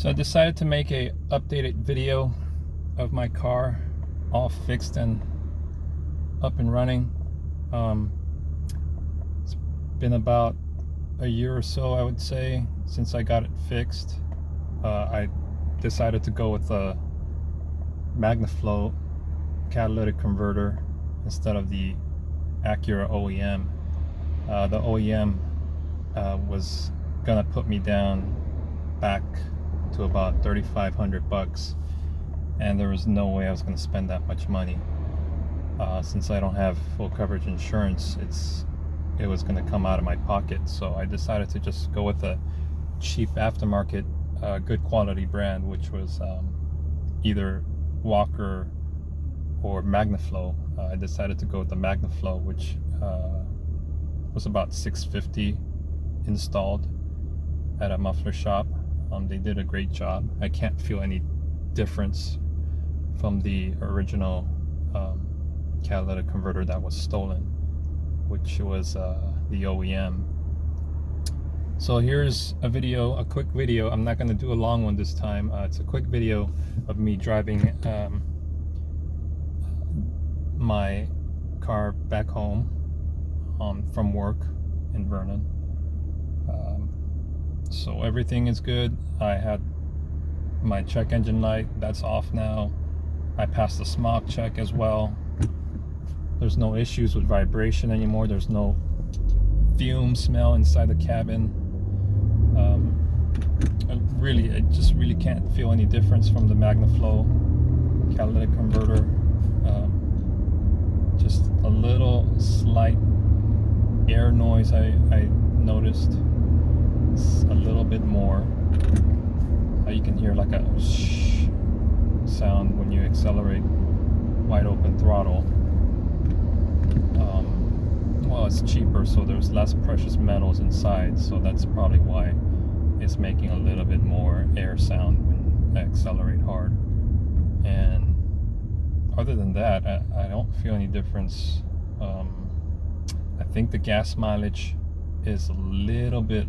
So I decided to make a updated video of my car, all fixed and up and running. It's been about a year or so, I would say, since I got it fixed. I decided to go with a MagnaFlow catalytic converter instead of the Acura OEM. The OEM was gonna put me down back to about $3,500, and there was no way I was going to spend that much money. Since I don't have full coverage insurance, it was going to come out of my pocket. So I decided to just go with a cheap aftermarket, good quality brand, which was either Walker or MagnaFlow. I decided to go with the MagnaFlow, which was about $650 installed at a muffler shop. They did a great job. I can't feel any difference from the original catalytic converter that was stolen, which was the OEM. So here's a video, a quick video. I'm not going to do a long one this time. It's a quick video of me driving my car back home from work in Vernon. So everything is good. I had my check engine light, that's off now. I passed the smog check as well. There's no issues with vibration anymore. There's no fume smell inside the cabin. I just really can't feel any difference from the MagnaFlow catalytic converter. Just a little slight air noise I noticed. A little bit more. You can hear like a shh sound when you accelerate wide open throttle. Well, it's cheaper, so there's less precious metals inside, so that's probably why it's making a little bit more air sound when I accelerate hard. And other than that, I don't feel any difference. I think the gas mileage is a little bit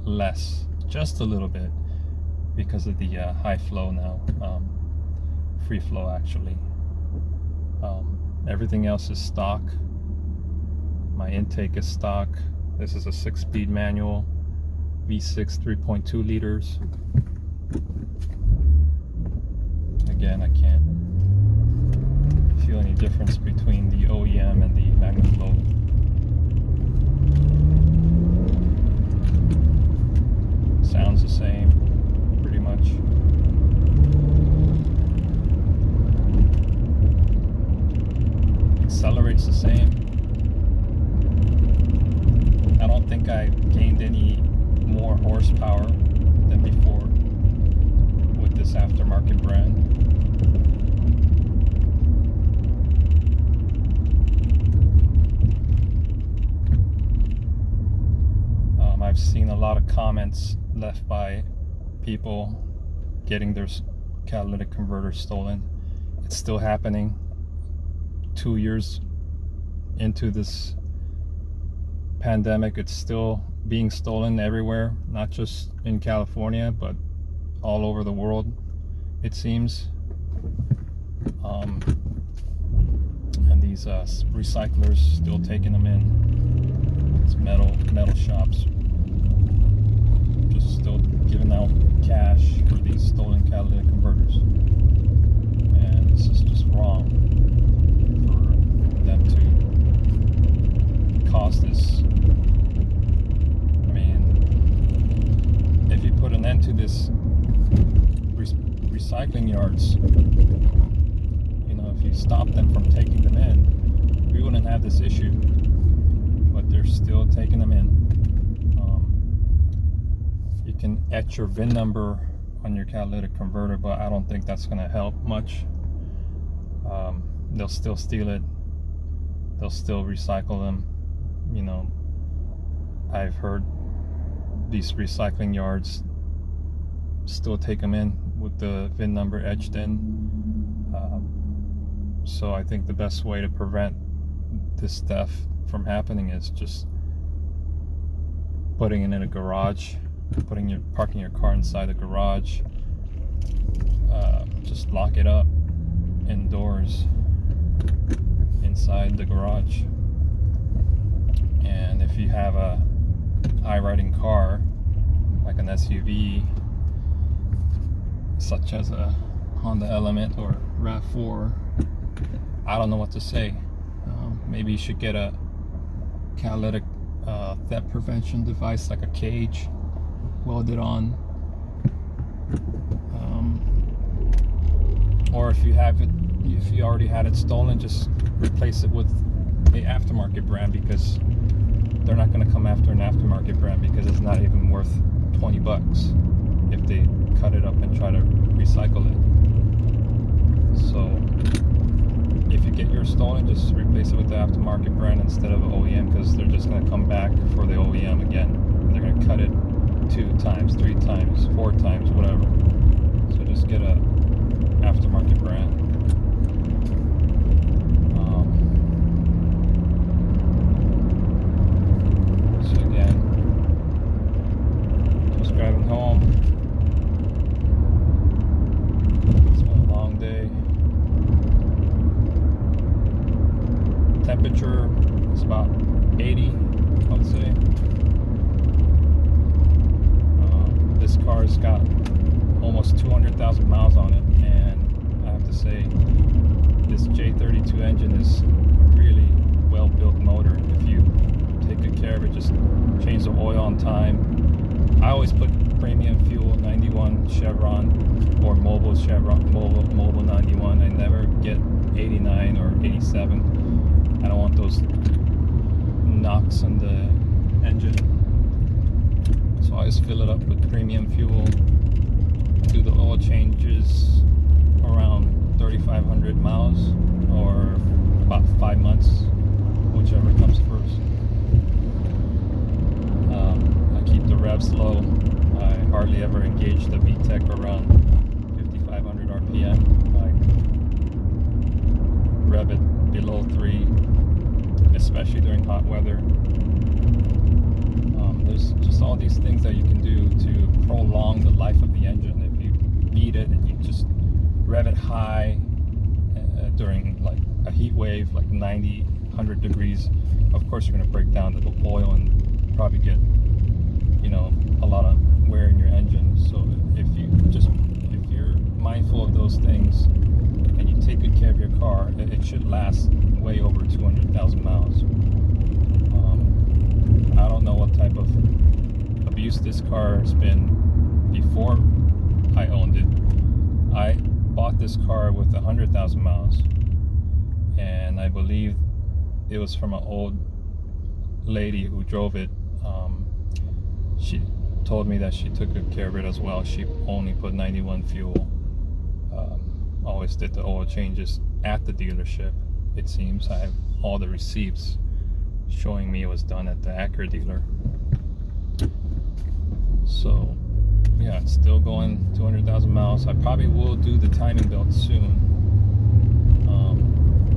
less, just a little bit, because of the high flow now, free flow actually. Everything else is stock. My intake is stock. This is a 6-speed manual, V6 3.2 liters. Again, I can't feel any difference between the OEM and the MagnaFlow. Sounds the same, pretty much. Accelerates the same. I don't think I gained any more horsepower than before with this aftermarket brand. I've seen a lot of comments left by people getting their catalytic converter stolen. It's still happening 2 years into this pandemic. It's still being stolen everywhere, not just in California, but all over the world, it seems. And these recyclers still taking them in. It's metal shops just still giving out cash for these stolen catalytic converters, and this is just wrong for them to cause this. I mean, if you put an end to this recycling yards, you know, if you stop them from taking them in, we wouldn't have this issue, but they're still taking them in. You can etch your VIN number on your catalytic converter, but I don't think that's going to help much. They'll still steal it. They'll still recycle them. You know, I've heard these recycling yards still take them in with the VIN number etched in. So I think the best way to prevent this theft from happening is just putting it in a garage parking your car inside the garage, just lock it up indoors inside the garage. And if you have a high riding car like an SUV such as a Honda Element or RAV4, I don't know what to say. Maybe you should get a catalytic theft prevention device, like a cage welded on, or if you already had it stolen, just replace it with a aftermarket brand, because they're not going to come after an aftermarket brand because it's not even worth $20 if they cut it up and try to recycle it. So if you get yours stolen, just replace it with the aftermarket brand instead of OEM, because they're just going to come back for the OEM again. They're going to cut it 2 times, 3 times, 4 times, whatever. So just get a aftermarket brand. So again, just driving home. It's been a long day. Temperature is about 80, I would say. This car's got almost 200,000 miles on it, and I have to say this J32 engine is a really well built motor. If you take good care of it, just change the oil on time. I always put premium fuel 91 Chevron or Mobil Chevron, Mobil 91. I never get 89 or 87. I don't want those knocks on the engine. So I just fill it up with premium fuel, do the oil changes around 3,500 miles or about 5 months, whichever comes first. I keep the revs low. I hardly ever engage the VTEC around 5,500 RPM. I rev it below 3, especially during hot weather. There's just all these things that you can do to prolong the life of the engine. If you beat it and you just rev it high during like a heat wave, like 90, 100 degrees, of course you're going to break down the oil and probably get, a lot of wear in your engine. So if you're mindful of those things and you take good care of your car, it should last way over 200,000 miles. I don't know what type of abuse this car has been before I owned it. I bought this car with 100,000 miles, and I believe it was from an old lady who drove it. She told me that she took good care of it as well. She only put 91 fuel. Always did the oil changes at the dealership, it seems. I have all the receipts showing me it was done at the Acura dealer. So yeah, it's still going 200,000 miles. I probably will do the timing belt soon.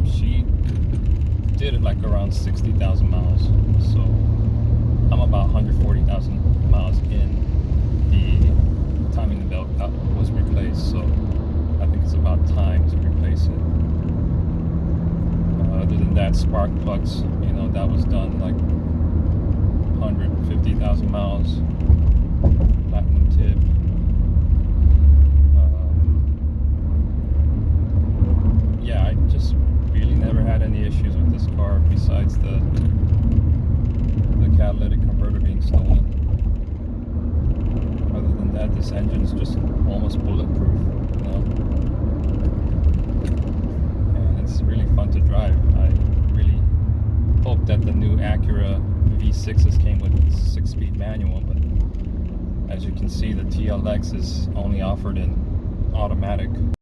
She did it like around 60,000 miles, so I'm about 140,000 miles in. The timing belt was replaced, so I think it's about time to replace it. Other than that, spark plugs, that was done like 150,000 miles. Platinum tip. Yeah, I just really never had any issues with this car besides the catalytic converter being stolen. Other than that, this engine's just almost bulletproof, and it's really fun to drive. I really hope that the new Acura V6s came with 6-speed manual, but as you can see, the TLX is only offered in automatic.